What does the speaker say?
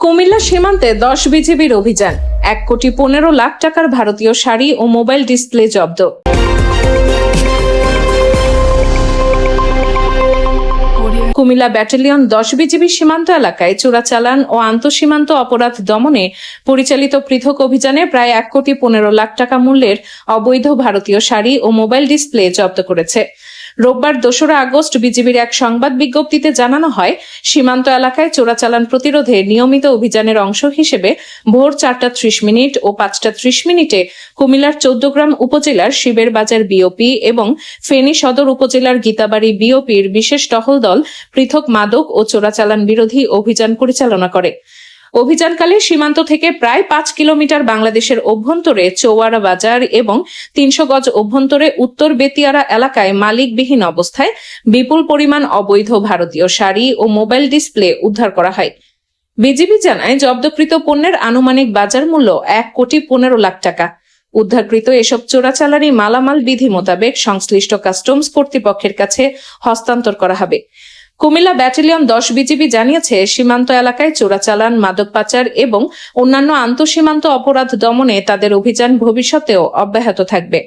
কুমিল্লা সীমান্তে 10 বিজিবির অভিযান, 1,15,00,000 টাকার ভারতীয় শাড়ি ও মোবাইল ডিসপ্লে জব্দ। কুমিল্লা ব্যাটালিয়ন 10 বিজিবি সীমান্ত এলাকায় চোরাচালান ও আন্তঃসীমান্ত অপরাধ দমনে পরিচালিত পৃথক অভিযানে প্রায় 1,15,00,000 টাকা মূল্যের অবৈধ ভারতীয় শাড়ি ও মোবাইল ডিসপ্লে জব্দ করেছে। রোববার 2রা আগস্ট বিজিবির এক সংবাদ বিজ্ঞপ্তিতে জানানো হয়, সীমান্ত এলাকায় চোরাচালান প্রতিরোধে নিয়মিত অভিযানের অংশ হিসেবে ভোর 4:30 ও 5:30 কুমিল্লার 14 উপজেলার শিবের বাজার বিওপি এবং ফেনী সদর উপজেলার গীতাবাড়ি বিওপির বিশেষ টহল দল পৃথক মাদক ও চোরাচালান বিরোধী অভিযান পরিচালনা করে। অভিযানকালে সীমান্ত থেকে প্রায় 5 কিলোমিটার বাংলাদেশের অভ্যন্তরে চৌয়ারা বাজার এবং 300 গজ অভ্যন্তরে উত্তর বেতিয়ারা এলাকায় মালিকবিহীন অবস্থায় বিপুল পরিমাণ অবৈধ ভারতীয় শাড়ি ও মোবাইল ডিসপ্লে উদ্ধার করা হয়। বিজিবি জানায়, জব্দকৃত পণ্যের আনুমানিক বাজার মূল্য 1,15,00,000 টাকা। উদ্ধারকৃত এসব চোরাচালানি মালামাল বিধি মোতাবেক সংশ্লিষ্ট কাস্টমস কর্তৃপক্ষের কাছে হস্তান্তর করা হবে। কুমিল্লা ব্যাটালিয়ন 10 বিজিবি জানিয়েছে, সীমান্ত এলাকায় চোরাচালান, মাদক পাচার এবং অন্যান্য আন্তঃসীমান্ত অপরাধ দমনে তাদের অভিযান ভবিষ্যতেও অব্যাহত থাকবে।